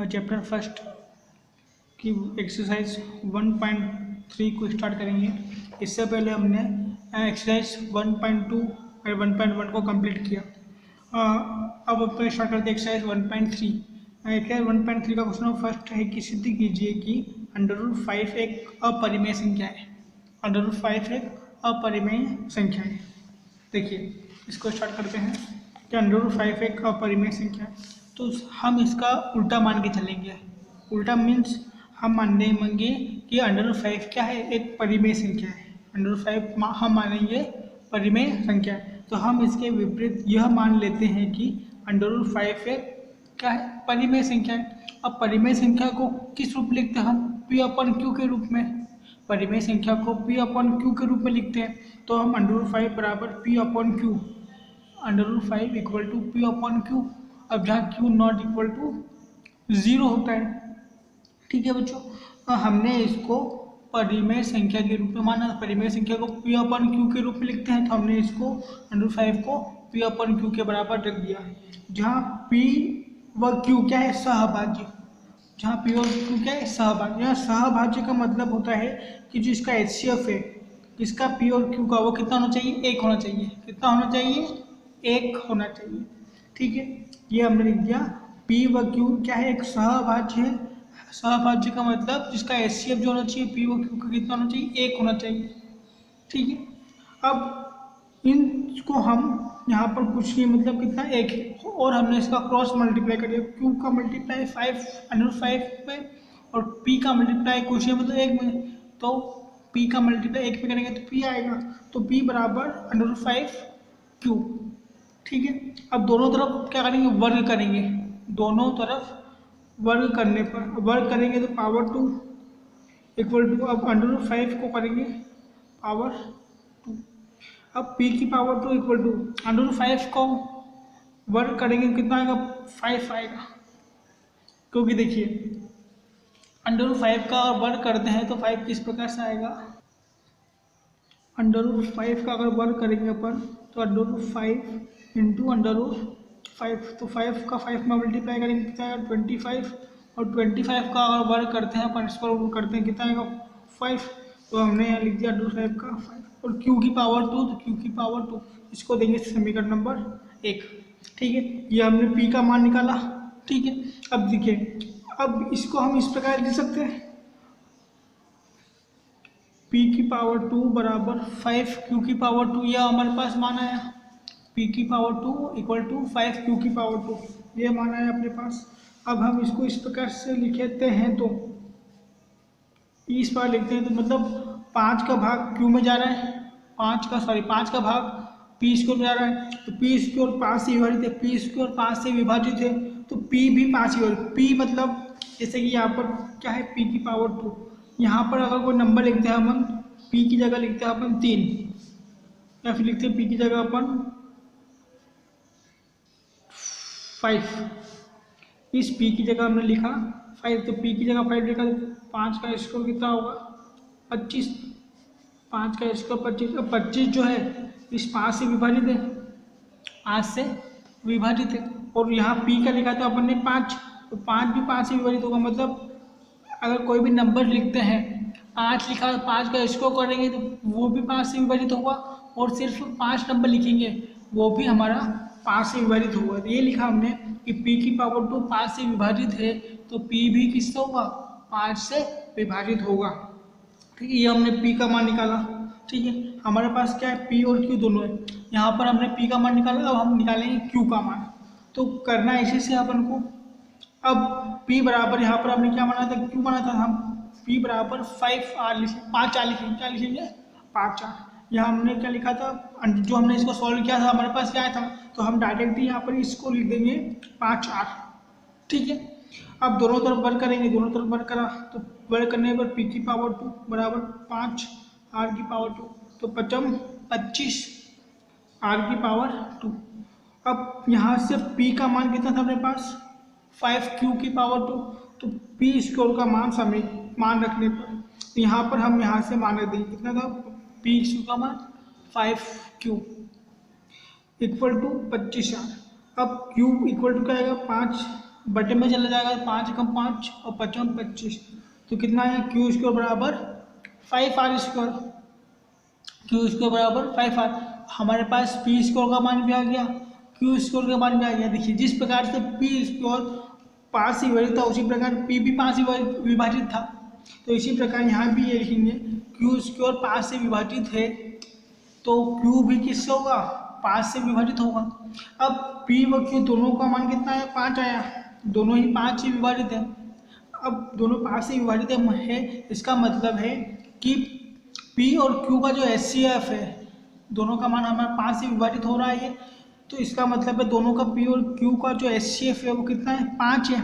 Chapter first की exercise 1.3 को start करेंगे। इससे पहले हमने एक्सरसाइज 1.2 और 1.1 को कंप्लीट किया। अब अपन स्टार्ट करते हैं एक्सरसाइज 1.3। एक्सरसाइज 1.3 का क्वेश्चन फर्स्ट है कि सिद्ध कीजिए कि √5 एक अपरिमेय संख्या है। √5 एक अपरिमेय संख्या है। देखिए इसको स्टार्ट करते हैं कि √5 एक अपरिमेय संख्या है, तो हम इसका उल्टा मान के चलेंगे। उल्टा मीन्स हम मानने होंगे कि √5 क्या है, एक परिमेय संख्या है। √5 हम मानेंगे परिमेय संख्या है, तो हम इसके विपरीत यह मान लेते हैं कि √5 एक क्या है, परिमेय संख्या है। अब परिमेय संख्या को किस रूप में लिखते हैं हम? P/Q के रूप में। परिमेय संख्या को P/Q के रूप में लिखते हैं, तो हम √5 बराबर P/Q, √5 इक्वल टू P/Q। अब जहाँ Q नॉट इक्वल टू 0 होता है। ठीक है बच्चों, तो हमने इसको परिमेय संख्या के रूप में माना। परिमेय संख्या को P/Q के रूप में लिखते हैं, तो हमने इसको √5 को P/Q के बराबर रख दिया। जहाँ P व Q क्या है, सहभाज्य। जहाँ P और Q क्या है, सहभाज्य। यहाँ सहभाज्य का मतलब होता है कि जो इसका HCF है, इसका P और Q का, वो कितना होना चाहिए, 1 होना चाहिए। कितना होना चाहिए, 1 होना चाहिए। ठीक है, ये हमने लिख दिया। P व Q क्या है, एक सहभाज्य है। सहभाज्य का मतलब जिसका HCF जो होना चाहिए P व Q का कितना होना चाहिए, 1 होना चाहिए। ठीक है, अब इनको हम यहाँ पर कुछ नहीं, मतलब कितना, 1 है। और हमने इसका क्रॉस मल्टीप्लाई कर दिया। Q का मल्टीप्लाई 5 पे और P का मल्टीप्लाई कुछ है, मतलब 1 में। तो P का मल्टीप्लाई 1 पे करेंगे तो P आएगा, तो P बराबर √5Q। ठीक है, अब दोनों तरफ क्या करेंगे, वर्ग करेंगे। दोनों तरफ वर्ग करने पर, वर्ग करेंगे तो पावर 2 इक्वल टू, अब √5 को करेंगे पावर 2। अब P की पावर 2 इक्वल टू √5 को वर्ग करेंगे कितना आएगा, 5 आएगा। क्योंकि देखिए √5 का वर्ग करते हैं तो 5 किस प्रकार से आएगा, √5 का अगर वर्ग करेंगे अपन तो √5 इंटू √5, तो 5 का 5 में मल्टीप्लाई करेंगे कितना आएगा, 25। और 25 का अगर वर्ग करते हैं अपन, इसको करते हैं कितना आएगा, 5। तो हमने यहाँ लिख दिया √5 का 5। और Q की पावर 2, तो Q की पावर 2, इसको देंगे समीकरण नंबर 1। ठीक है, ये हमने P का मान निकाला। ठीक है, अब देखिए, अब इसको हम इस प्रकार लिख सकते हैं, P की पावर 2 बराबर 5 Q की पावर 2, यह हमारे पास मान आया। P की पावर 2 इक्वल टू 5 Q की पावर 2, ये मान आया अपने पास। अब हम इसको इस प्रकार से लिखते हैं, तो इस बार लिखते हैं तो मतलब 5 का भाग Q में जा रहा है, 5 का भाग P स्क्वायर में जा रहा है, तो P स्क्वायर 5 से विभाजित है। P स्क्वायर 5 से विभाजित है, तो P भी 5 से विभाजित। P मतलब जैसे कि यहाँ पर क्या है, P की पावर 2। यहाँ पर अगर कोई नंबर लिखते हैं अपन, P की जगह लिखते हैं अपन 3, या फिर लिखते हैं P की जगह अपन 5। इस P की जगह हमने लिखा 5, तो P की जगह 5 लिखा, 5 का स्क्वायर कितना होगा, 25। 5 का स्क्वायर 25। अब 25 जो है इस 5 से विभाजित है, 5 से विभाजित है। और यहाँ P का लिखा था अपन ने 5, तो 5 भी 5 से विभाजित होगा। मतलब अगर कोई भी नंबर लिखते हैं, 5 लिखा, 5 का स्क्वायर करेंगे तो वो भी 5 से विभाजित होगा, और सिर्फ 5 नंबर लिखेंगे वो भी हमारा 5 से विभाजित होगा। ये लिखा हमने कि P की पावर 2 5 से विभाजित है, तो P भी किससे होगा, 5 से विभाजित होगा। ठीक है, ये हमने P का मान निकाला। ठीक है, हमारे पास क्या है, P और Q दोनों है। यहाँ पर हमने P का मान निकाला, अब हम निकालेंगे Q का मान। तो करना इसी से अपन को। अब P बराबर, यहाँ पर हमने क्या माना था, Q माना था हम। P बराबर 5R लिखेंगे, 5R लिखेंगे, क्या लिखेंगे, 5R। यहाँ हमने क्या लिखा था, जो हमने इसको सॉल्व किया था, हमारे पास क्या था, तो हम डायरेक्टली यहाँ पर इसको लिख देंगे 5R। ठीक है, अब दोनों तरफ वर्ग करेंगे, दोनों तरफ वर्ग करा तो वर्ग करने पर P की पावर 2 बराबर 5R की पावर 2, तो 25 R की पावर 2। अब यहाँ से P का मान कितना था अपने पास, 5 Q की पावर 2, तो P स्क्वायर का मान रखने पर यहाँ पर हम यहाँ से मान रख देंगे कितना था, P स्क्वायर का मान 5Q इक्वल टू 25R। अब Q इक्वल टू क्या आएगा, 5 बटे में चला जाएगा, 5 एकम 5 और 55 25, तो कितना है क्यू स्क्वायर बराबर 5r स्क्वायर, क्यू स्क्वायर बराबर 5r। हमारे पास पी स्क्वायर का मान भी आ गया, क्यू स्क्वायर का मान भी आ गया। देखिए जिस प्रकार से पी स्क्वायर 5 से विभाजित था उसी प्रकार पी भी 5 से विभाजित था, तो इसी प्रकार यहाँ भी ये लिखेंगे क्यू स्क्वायर 5 से विभाजित है तो क्यू भी किससे होगा 5 से विभाजित होगा। अब पी व क्यू दोनों का मान कितना आया 5 आया, दोनों ही 5 से विभाजित है। अब दोनों 5 से विभाजित है, इसका मतलब है कि पी और क्यू का जो एचसीएफ है दोनों का मान हमारा 5 से विभाजित हो रहा है ये, तो इसका मतलब है दोनों का पी और क्यू का जो एचसीएफ है वो कितना है 5 है,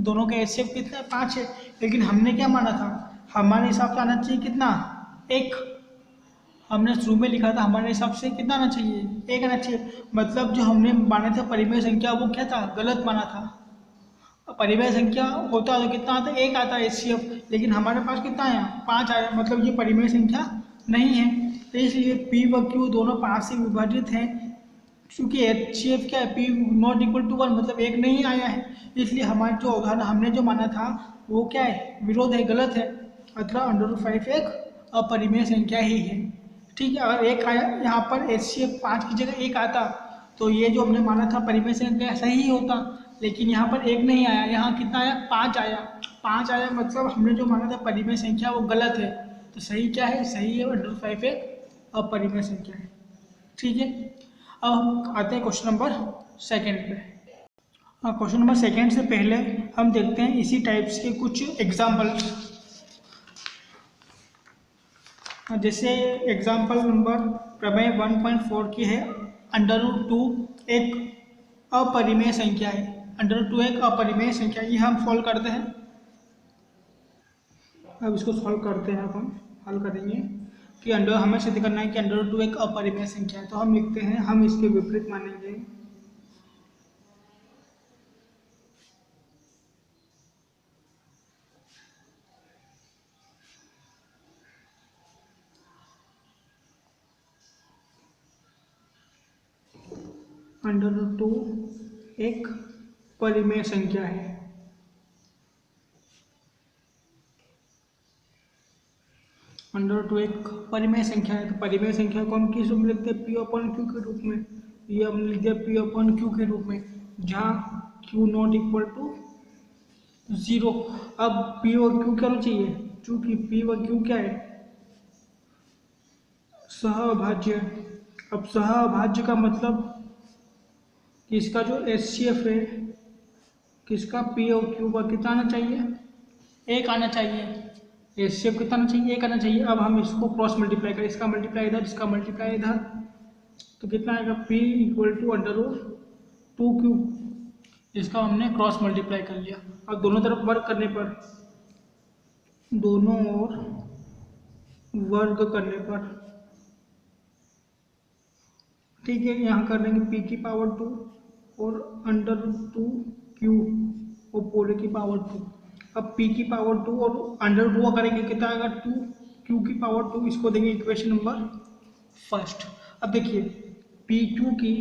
दोनों का एचसीएफ कितना है 5 है। लेकिन हमने क्या माना था, हमारे हिसाब से आना चाहिए कितना 1, हमने शुरू में लिखा था हमारे हिसाब से कितना आना चाहिए 1 आना चाहिए, मतलब जो हमने माना था परिमेय संख्या वो क्या था गलत माना था। परिमेय संख्या होता तो कितना आता 1 आता एचसीएफ, लेकिन हमारे पास कितना आया 5 आया, मतलब ये परिमेय संख्या नहीं है। तो इसलिए पी व क्यू दोनों 5 से विभाजित हैं, क्योंकि एचसीएफ क्या है पी नॉट इक्वल टू 1 मतलब 1 नहीं आया है, इसलिए हमारा जो उदाहरण हमने जो माना था वो क्या है विरोध है, गलत है। अतः √5 एक अपरिमेय संख्या ही है। ठीक है, अगर 1 आया यहाँ पर एचसीएफ 5 की जगह 1 आता तो ये जो हमने माना था परिमेय संख्या सही ही होता, लेकिन यहाँ पर 1 नहीं आया, यहाँ कितना आया 5 आया, 5 आया मतलब हमने जो माना था परिमेय संख्या वो गलत है। तो सही क्या है, सही है √5 एक अपरिमेय संख्या है। ठीक है, अब हम आते हैं क्वेश्चन नंबर 2 पे। क्वेश्चन नंबर 2 से पहले हम देखते हैं इसी टाइप्स के कुछ एग्जाम्पल्स। जैसे एग्जाम्पल नंबर प्रमेय 1.4 की है, √2 एक अपरिमेय संख्या है, √2 एक अपरिमेय संख्या, ये हम सॉल्व करते हैं। अब इसको सॉल्व करते हैं, अब हम हल करेंगे कि हमें सिद्ध करना है कि √2 एक अपरिमेय संख्या है, तो हम लिखते हैं हम इसके विपरीत मानेंगे। √2 एक परिमेय संख्या है, √2 एक परिमेय संख्या है। तो परिमेय संख्या को हम किस रूप में लिखते हैं P/Q के रूप में, ये हमने लिख दिया P/Q के रूप में, जहाँ Q नॉट इक्वल टू 0। अब P और Q क्या होना चाहिए, चूंकि P व Q क्या है सहअभाज्य। अब सहअभाज्य का मतलब कि इसका जो एचसीएफ है किसका P और Q का कितना आना चाहिए 1 आना चाहिए, एचसीएफ कितना आना चाहिए 1 आना चाहिए। अब हम इसको क्रॉस मल्टीप्लाई करें, इसका मल्टीप्लाई इधर इसका मल्टीप्लाई इधर, तो कितना आएगा P = √2Q, इसका हमने क्रॉस मल्टीप्लाई कर लिया। अब दोनों तरफ वर्ग करने पर, दोनों ओर वर्ग करने पर, ठीक है, यहाँ कर देंगे P⁻2 और √2Q और पूरे की पावर 2। अब P⁻2 और √2 करेंगे कितना आएगा 2, Q⁻2, इसको देंगे इक्वेशन नंबर 1। अब देखिए P2 की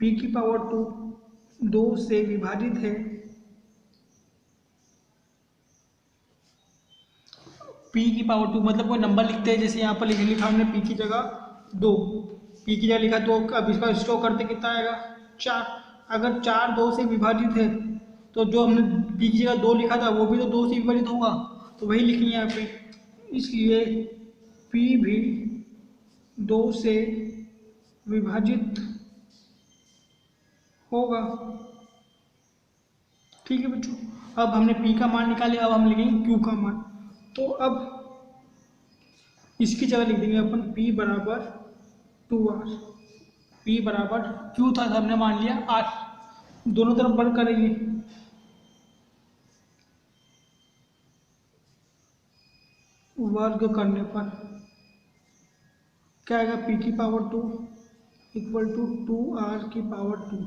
P⁻2 2 से विभाजित है, P⁻2 मतलब कोई नंबर लिखते हैं, जैसे यहाँ पर लिखा हमने P की जगह 2, P की जगह लिखा 2, अब इसका स्टोर करते कितना आएगा 4। अगर 4 2 से विभाजित है तो जो हमने P की जगह 2 लिखा था वो भी तो 2 से विभाजित होगा, तो वही लिखेंगे यहाँ पे, इसलिए P भी 2 से विभाजित होगा। ठीक है बच्चों, अब हमने P का मान निकाले, अब हम लिखेंगे Q का मान। तो अब इसकी जगह लिख देंगे अपन P = 2R, P = Q था हमने मान लिया R, दोनों तरफ वर्ग करेंगे, वर्ग करने पर क्या आएगा P⁻2 = 2R⁻2।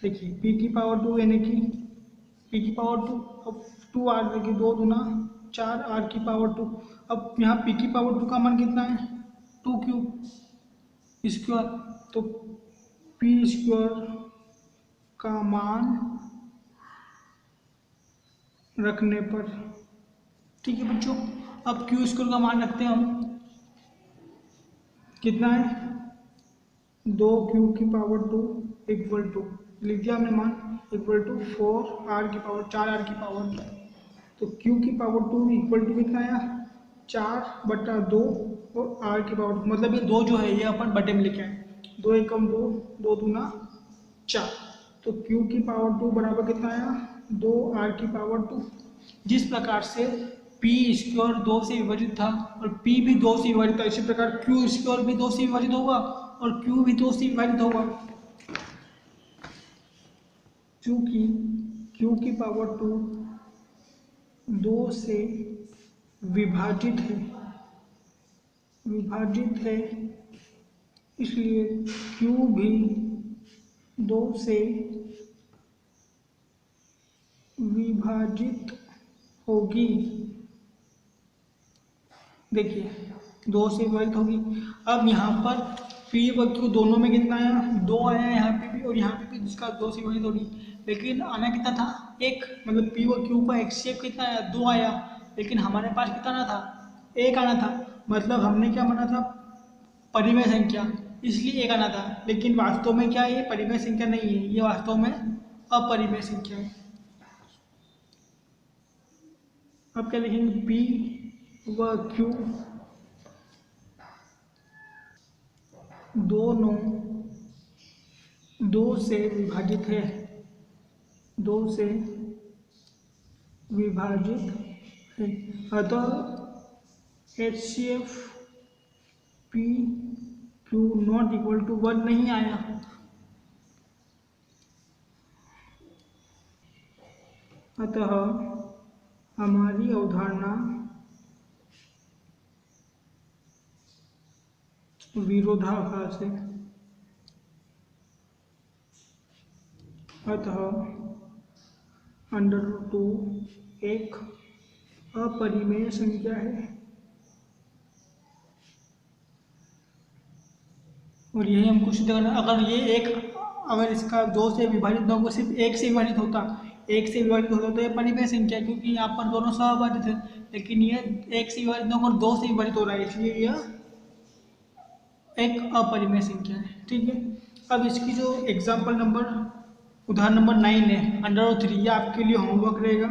देखिए P⁻2 यानी कि P⁻2 अब 2R देखिए 2 दूना 4 R⁻2। अब यहाँ P⁻2 का मान कितना है 2Q स्क्वायर, तो P² का मान रखने पर। ठीक है बच्चों, अब क्यू स्क्वायर का मान रखते हैं हम, कितना है 2q⁴ इक्वल टू, लिख दिया हमने मान, इक्वल टू 4r की पावर 2। तो q⁴ इक्वल टू कितना आया 4/2 और r की पावर 2, मतलब ये 2 जो है ये अपन बटे में लिखे हैं, 2 एकम 2, 2 दूना 4। तो q⁴ बराबर कितना आया 2r की पावर 2। जिस प्रकार से p स्क्वायर 2 से विभाजित था और p भी 2 से विभाजित था, इसी प्रकार q स्क्वायर भी 2 से विभाजित होगा और q भी 2 से विभाजित होगा। चूंकि q⁴ 2 से विभाजित है इसलिए q भी 2 से विभाजित होगी। देखिए 2 से विभाजित होगी। अब यहाँ पर p व q दोनों में कितना आया 2 आया, यहाँ पे भी और यहाँ पे भी, जिसका 2 से विभाजित होगी। लेकिन आना कितना था 1, मतलब p व q का HCF कितना आया 2 आया, लेकिन हमारे पास कितना आना था 1 आना था। मतलब हमने क्या माना था परिमेय संख्या, इसलिए 1 आना था। लेकिन वास्तव में क्या है ये परिमेय संख्या नहीं है, ये वास्तव में अपरिमेय संख्या है। अब क्या लिखेंगे p व q दोनों 2 से विभाजित है, 2 से विभाजित है। अतः HCF p q not equal to 1 नहीं आया। अतः हमारी अवधारणा विरोधाभास है। अतः √2 एक अपरिमेय संख्या है और यही हमको सिद्ध करना। अगर ये एक, अगर इसका 2 से विभाजित न होकर सिर्फ 1 से विभाजित होता, 1 से विभाजित होता तो ये परिमेय संख्या, क्योंकि यहाँ पर दोनों सहविभाजित है। लेकिन ये 1 से विभाजित न होकर 2 से विभाजित हो रहा है, इसलिए यह एक अपरिमेय संख्या है। ठीक है, अब इसकी जो एग्जाम्पल नंबर, उदाहरण नंबर 9 है √3, ये आपके लिए होमवर्क रहेगा,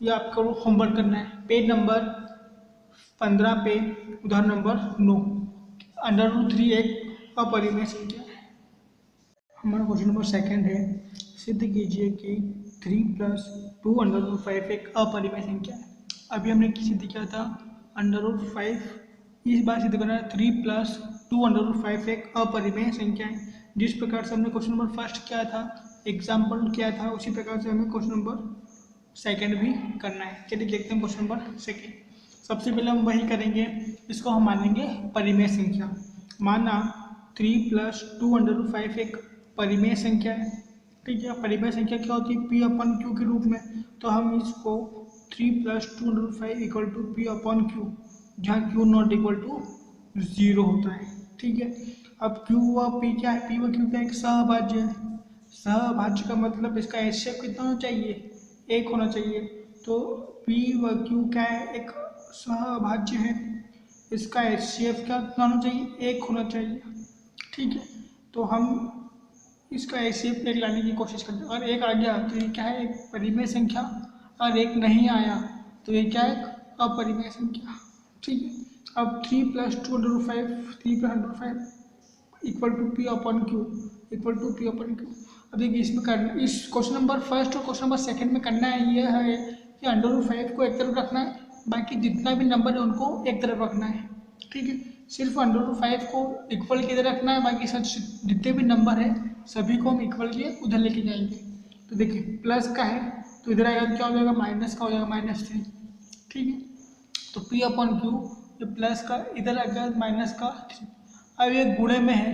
ये आपको होमवर्क करना है। पेज नंबर 15 पे उदाहरण नंबर 9, √3 एक अपरिमेय संख्या है। हमारा क्वेश्चन नंबर 2 है, सिद्ध कीजिए कि 3 + 2√5 एक अपरिमेय संख्या है। अभी हमने सिद्ध किया था √5, इस बार सिद्ध करना है 3 + 2√5 एक अपरिमेय संख्या है। जिस प्रकार से हमने क्वेश्चन नंबर 1 किया था, एग्जाम्पल किया था, उसी प्रकार से हमें क्वेश्चन नंबर 2 भी करना है। चलिए देखते हैं क्वेश्चन नंबर 2। सबसे पहले हम वही करेंगे, इसको हम मानेंगे परिमेय संख्या। माना 3 + 2√5 एक परिमेय संख्या है। ठीक है, परिमेय संख्या क्या होती है p/q के रूप में, तो हम इसको 3 + 2√5 = p/q, जहाँ q नॉट इक्वल टू 0 होता है। ठीक है, अब q व p क्या है, p व q क्या एक सहभाज्य है। सहभाज्य का मतलब इसका HCF कितना होना चाहिए 1 होना चाहिए। तो p व q क्या है एक सहभाज्य है, इसका HCF क्या होना चाहिए 1 होना चाहिए। ठीक है, तो हम इसका HCF 1 लाने की कोशिश करते हैं। अगर 1 आ गया तो ये क्या है एक परिमेय संख्या, और 1 नहीं आया तो ये क्या है अपरिमेय संख्या। ठीक है, अब 3 + 2√5 = p/q। अब देखिए इसमें करना, इस क्वेश्चन नंबर 1 और क्वेश्चन नंबर 2 में करना है ये है कि √5 को एक तरफ रखना है, बाकी जितना भी नंबर है उनको एक तरफ रखना है। ठीक है, सिर्फ √5 को इक्वल के इधर रखना है, बाकी सब जितने भी नंबर है सभी को हम इक्वल के उधर लेके जाएंगे। तो देखिए प्लस का है तो इधर आएगा तो क्या हो जाएगा माइनस का हो जाएगा -3। ठीक है, तो p/q ये प्लस का इधर आ गया माइनस का 3। अब ये गुणे में है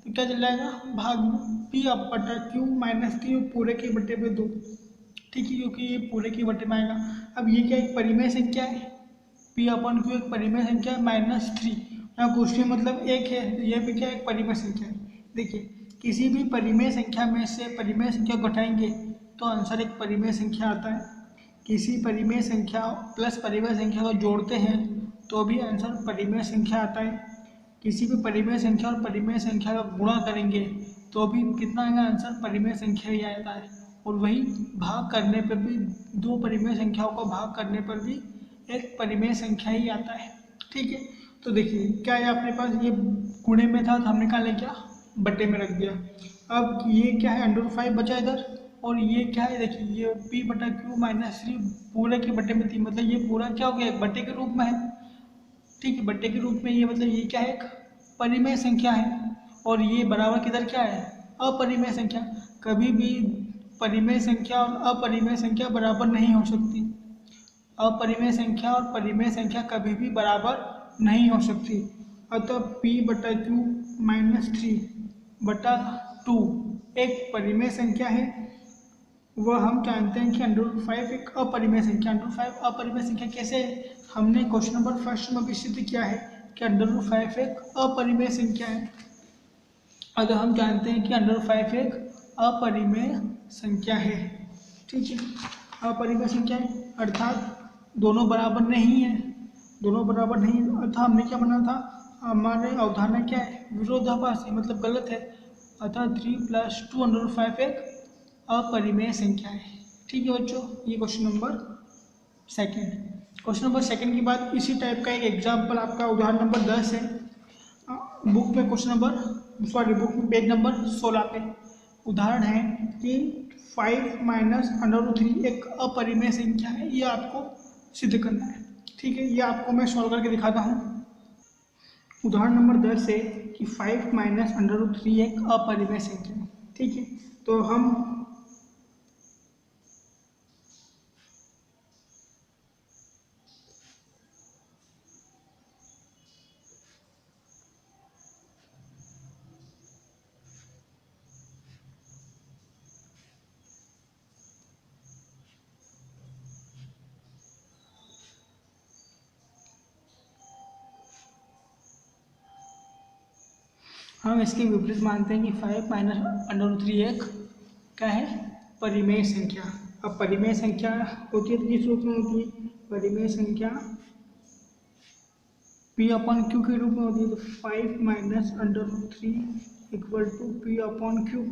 तो क्या चल जाएगा भाग में, p/q -3 पूरे के बटे पे 2। ठीक है, क्योंकि ये पूरे के बटे में आएगा। अब ये क्या एक परिमेय संख्या है, p/q एक परिमेय संख्या है -3, यहाँ क्वेश्चन मतलब 1 है, ये भी क्या एक परिमेय संख्या है। देखिए किसी भी परिमेय संख्या में से परिमेय संख्या घटाएंगे तो आंसर एक परिमेय संख्या आता है। किसी परिमेय संख्या प्लस परिमेय संख्या को जोड़ते हैं तो भी आंसर परिमेय संख्या आता है। किसी भी परिमेय संख्या और परिमेय संख्या का गुणा करेंगे तो भी कितना आएगा आंसर, परिमेय संख्या ही आता है। और वही भाग करने पर भी, दो परिमेय संख्याओं को भाग करने पर भी एक परिमेय संख्या ही आता है। ठीक है, तो देखिए क्या है अपने पास, ये गुणे में था तो हमने कहा ले क्या बट्टे में रख दिया। अब ये क्या है √5 बचा इधर, और ये क्या है देखिए ये p/q-3 पूरे के बट्टे में थी, मतलब ये पूरा क्या हो गया एक बट्टे के रूप में है। ठीक है, बट्टे के रूप में ये मतलब ये क्या है एक परिमेय संख्या है। और ये बराबर किधर क्या है अपरिमेय संख्या। कभी भी परिमेय संख्या और अपरिमेय संख्या बराबर नहीं हो सकती। अपरिमेय संख्या और परिमेय संख्या कभी भी बराबर नहीं हो सकती। अतः p/q-3/2 एक परिमेय संख्या है। वह हम जानते हैं कि √5 एक अपरिमेय संख्या। √5 अपरिमेय संख्या कैसे है, हमने क्वेश्चन नंबर फर्स्ट में भी सिद्ध किया है कि √5 एक अपरिमेय संख्या है। अतः हम जानते हैं कि √5 एक अपरिमेय संख्या है। ठीक है, अपरिमेय संख्या है अर्थात दोनों बराबर नहीं है, दोनों बराबर नहीं है। अतः हमने क्या माना था, हमारे अवधारणा क्या है विरोधाभासी, मतलब गलत है। अतः 3 + 2 √5 एक अपरिमेय संख्या है। ठीक है बच्चों, ये question number second. Question number second के बाद इसी टाइप का एक एग्जाम्पल आपका उदाहरण नंबर 10 है। बुक में बुक में पेज नंबर 16 पे उदाहरण है कि 5 - √3 एक अपरिमेय संख्या है, ये आपको सिद्ध करना है। ठीक है, ये आपको मैं सॉल्व करके दिखाता हूँ। उदाहरण नंबर 10 है कि 5 - √3 एक अपरिमेय संख्या है। ठीक है, तो हम इसके विपरीत मानते हैं कि 5 - √3 एक क्या है परिमेय संख्या। अब परिमेय संख्या होती है तो किस रूप में होती है, परिमेय संख्या p/q के रूप में होती है। तो 5 - √3 = p/q,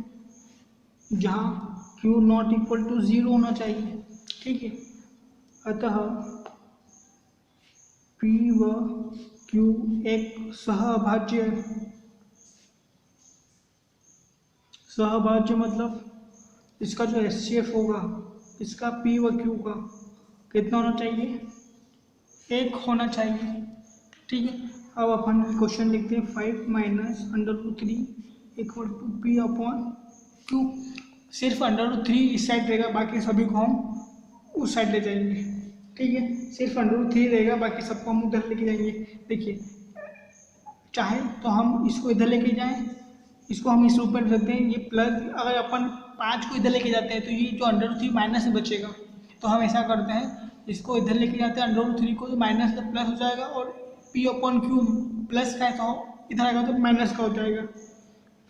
जहाँ q ≠ 0 होना चाहिए। ठीक है, अतः p व q एक सहअभाज्य है। सहअभाज्य मतलब इसका जो HCF होगा, इसका p व q का कितना होना चाहिए, एक होना चाहिए। ठीक है, अब अपन क्वेश्चन लिखते हैं 5 - √3 = p/q। सिर्फ √3 इस साइड रहेगा, बाकी सभी को हम उस साइड ले जाएंगे। ठीक है, सिर्फ √3 रहेगा, बाकी सबको हम उधर लेके जाएंगे। देखिए चाहे तो हम इसको इधर लेके जाएं, इसको हम इस रूप में रख सकते हैं। ये प्लस, अगर अपन 5 को इधर लेके जाते हैं तो ये जो √3 माइनस में बचेगा। तो हम ऐसा करते हैं, इसको इधर लेके जाते हैं √3 को, तो माइनस का प्लस हो जाएगा, और p/q प्लस का है तो इधर आएगा तो माइनस का हो जाएगा।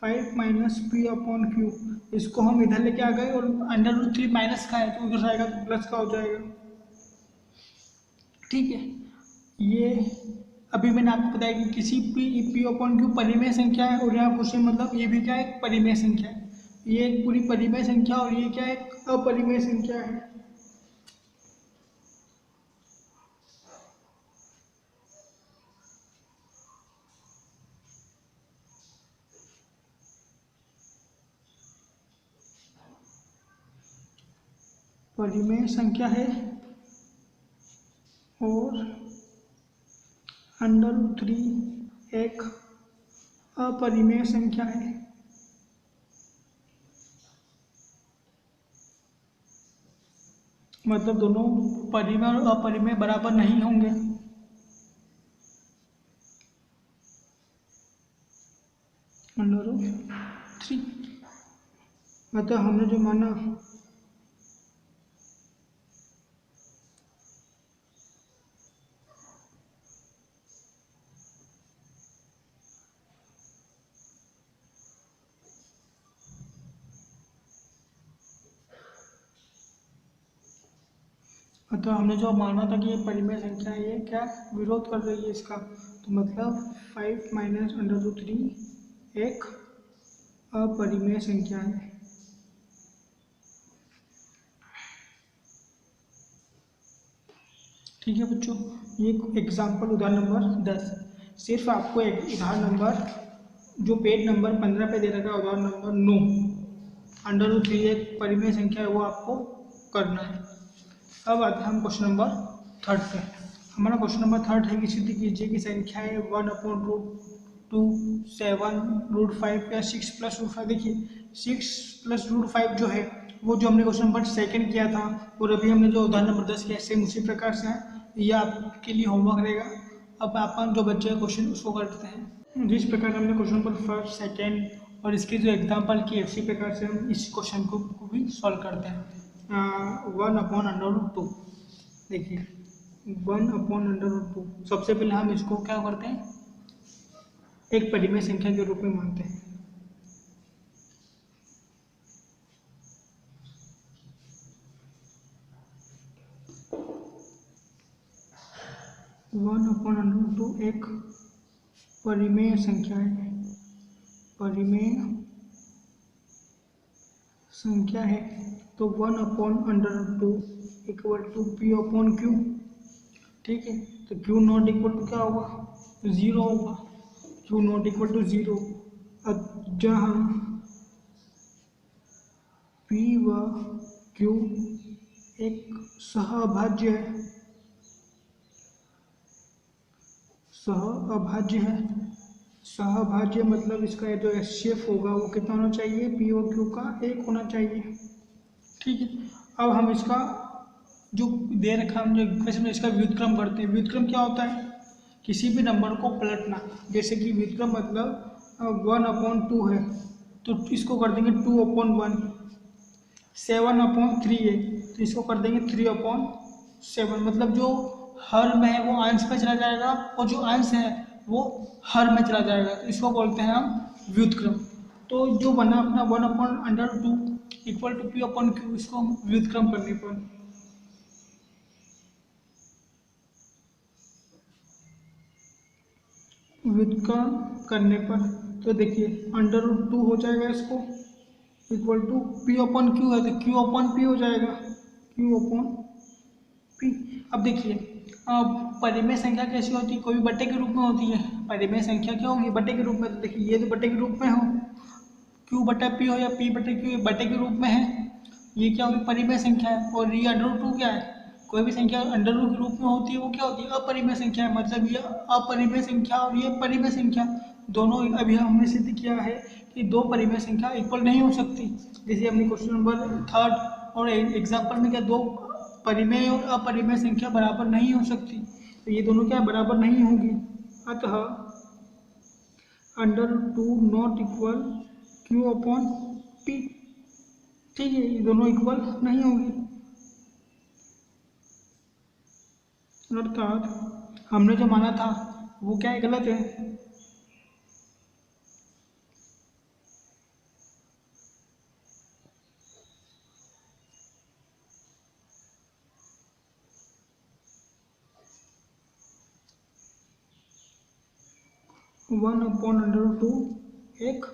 5 - p/q, इसको हम इधर लेके आ गए, और √3 माइनस का है तो उधर आएगा तो प्लस का हो जाएगा। ठीक है, ये अभी मैंने आपको बताया कि किसी p/q परिमेय संख्या है, और यहाँ क्वेश्चन मतलब ये भी क्या है एक परिमेय संख्या है। ये एक पूरी परिमेय संख्या, और ये क्या है एक अपरिमेय संख्या है। परिमेय संख्या है और √3 एक अपरिमेय संख्या है। मतलब दोनों परिमेय और अपरिमेय बराबर नहीं होंगे। √3, मतलब हमने जो माना अतः हमने जो माना था कि ये परिमेय संख्या है, ये क्या विरोध कर रही है इसका, तो मतलब 5 माइनस अंडर रूट 3 एक अपरिमेय संख्या है। ठीक है बच्चों, ये एग्जाम्पल उदाहरण नंबर 10। सिर्फ आपको एक उदाहरण नंबर जो पेज नंबर 15 पे दे रखा है, उदाहरण नंबर 9, अंडर रूट 3 एक परिमेय संख्या है, वो आपको करना है। अब आते हैं हम क्वेश्चन नंबर 3 पे। हमारा क्वेश्चन नंबर 3 है कि सिद्ध कीजिए कि संख्याएं 1/√2, 7, √5 या 6 + √5। देखिए 6 + √5 जो है वो जो हमने क्वेश्चन नंबर 2 किया था, और अभी हमने जो उदाहरण नंबर 10 किया, सेम उसी प्रकार से है। ये आपके लिए होमवर्क रहेगा। अब अपन जो बच्चे क्वेश्चन उसको करते हैं जिस प्रकार हमने क्वेश्चन नंबर 1, 2 और इसके जो एग्जाम्पल किए उसी प्रकार से हम इस क्वेश्चन को भी सॉल्व करते हैं। 1/√2, देखिए 1/√2। सबसे पहले हम इसको क्या करते हैं, एक परिमेय संख्या के रूप में मानते हैं। वन अपॉन अंडर टू एक परिमेय संख्या है, परिमेय संख्या है। तो 1/√2 = P/Q। ठीक है, तो Q नॉट इक्वल टू क्या होगा, 0 होगा। Q not equal to 0। अब जहाँ P व Q एक सहअभाज्य है, सहअभाज्य है। सहअभाज्य मतलब इसका जो HCF होगा वो कितना होना चाहिए, P और Q का 1 होना चाहिए। ठीक है, अब हम इसका जो दे रखा हम जो इक्वेशन में इसका व्युत्क्रम करते हैं। व्युत्क्रम क्या होता है, किसी भी नंबर को पलटना। जैसे कि व्युत्क्रम मतलब 1/2 है, तो इसको कर देंगे 2/1। 7/3 है, तो इसको कर देंगे 3/7। मतलब जो हर में है वो अंश में चला जाएगा, और जो अंश है वो हर में चला जाएगा, तो इसको बोलते हैं हम व्युत्क्रम। तो जो बना अपना 1/√2 = P/Q, इसको हम व्युत्क्रम करने पर, व्युत्क्रम करने पर, तो देखिए √2 हो जाएगा, इसको इक्वल टू P/Q है, तो Q/P हो जाएगा, Q/P। अब देखिए, अब परिमेय संख्या कैसी होती है, कोई भी बट्टे के रूप में होती है। परिमेय संख्या क्या होगी, बट्टे के रूप में। तो देखिए ये तो बट्टे के रूप में हो, Q/P हो या P/Q बट्टे के रूप में है, ये क्या होगी, परिमेय संख्या है। और ये √2 क्या है, कोई भी संख्या √2 के रूप में होती है वो क्या होती है, अपरिमेय संख्या है। मतलब ये अपरिमेय संख्या और ये परिमेय संख्या दोनों, अभी हमने सिद्ध किया है कि दो परिमेय संख्या इक्वल नहीं हो सकती। जैसे हमने क्वेश्चन नंबर 3 और एग्जाम्पल में क्या, दो परिमेय और अपरिमेय संख्या बराबर नहीं हो सकती, तो ये दोनों क्या बराबर नहीं होगी। अतः √2 नॉट इक्वल Q/P। ठीक है, ये दोनों इक्वल नहीं होगी। अर्थात हमने जो माना था वो क्या है, गलत है। वन अपॉन √2 एक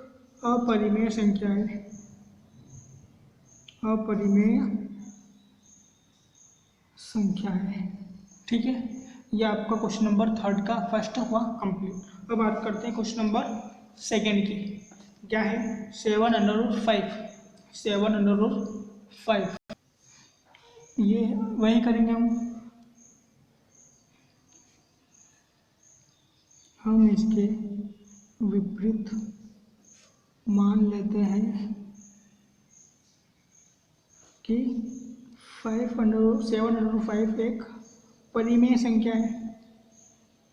अपरिमेय संख्या है, अपरिमेय संख्या है। ठीक है, ये आपका क्वेश्चन नंबर 3 का फर्स्ट हुआ कंप्लीट। अब बात करते हैं क्वेश्चन नंबर 2 की। क्या है, 7/5, 7/5। ये वही करेंगे हम इसके विपरीत मान लेते हैं कि 7/5 एक परिमेय संख्या है,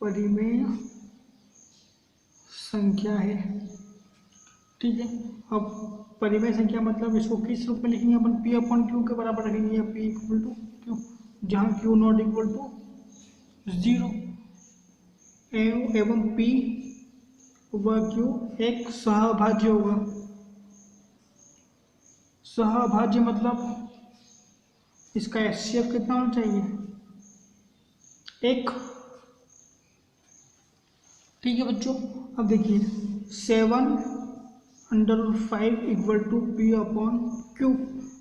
परिमेय संख्या है। ठीक है, अब परिमेय संख्या मतलब इसको किस रूप में लिखेंगे अपन, P/Q के बराबर रखेंगे, या P = Q, जहाँ Q नॉट इक्वल टू 0 एवं P व Q एक सहअभाज्य होगा। सहअभाज्य मतलब इसका HCF कितना होना चाहिए, 1। ठीक है बच्चों, अब देखिए 7√5 इक्वल टू P/Q।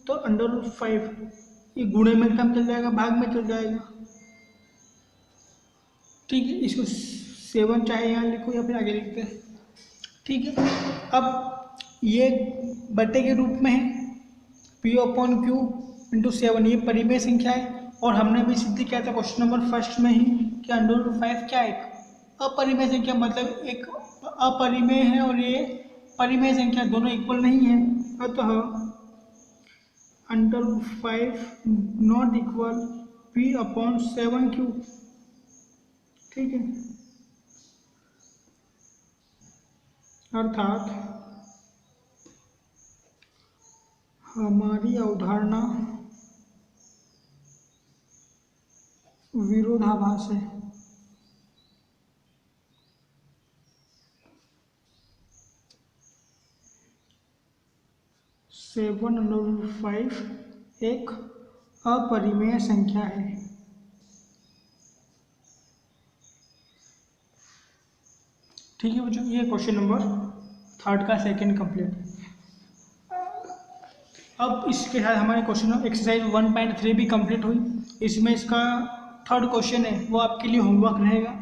तो √5 ये गुणे में कम चल जाएगा, भाग में चल जाएगा। ठीक है, इसको 7 चाहे यहाँ लिखो या फिर आगे लिखते हैं। ठीक है, अब ये बटे के रूप में है, P/Q इंटू 7, ये परिमेय संख्या है। और हमने भी सिद्ध किया था क्वेश्चन नंबर फर्स्ट में ही कि √5 क्या है, एक अपरिमेय संख्या, मतलब एक अपरिमेय है और ये परिमेय संख्या, दोनों इक्वल नहीं है। अतः √5 नॉट इक्वल P/7Q। ठीक है, अर्थात हमारी अवधारणा विरोधाभास है। √5 एक अपरिमेय संख्या है। ठीक है बच्चों, ये क्वेश्चन नंबर थर्ड का सेकंड कंप्लीट। अब इसके साथ हमारे क्वेश्चन एक्सरसाइज 1.3 भी कंप्लीट हुई। इसमें इसका थर्ड क्वेश्चन है वो आपके लिए होमवर्क रहेगा।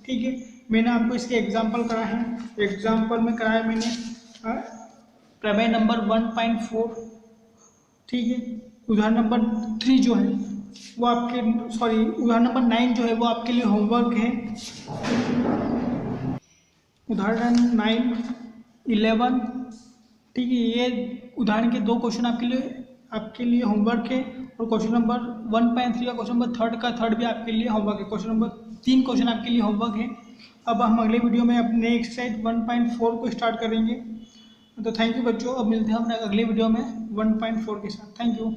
ठीक है, मैंने आपको इसके एग्जाम्पल कराए हैं। एग्जाम्पल में कराया मैंने प्रमेय नंबर 1.4। ठीक है, उदाहरण नंबर 3 जो है वो आपके, सॉरी उदाहरण नंबर 9 जो है वो आपके लिए होमवर्क है। उदाहरण 9, 11। ठीक है, ये उदाहरण के 2 क्वेश्चन आपके लिए होमवर्क है। और क्वेश्चन नंबर 1.3 और क्वेश्चन नंबर थर्ड भी आपके लिए होमवर्क है। क्वेश्चन नंबर 3 क्वेश्चन आपके लिए होमवर्क है। अब हम अगले वीडियो में अपने एक्सरसाइज 1.4 को स्टार्ट करेंगे। तो थैंक यू बच्चों, अब मिलते हैं अपने अगले वीडियो में 1.4 के साथ। Thank you.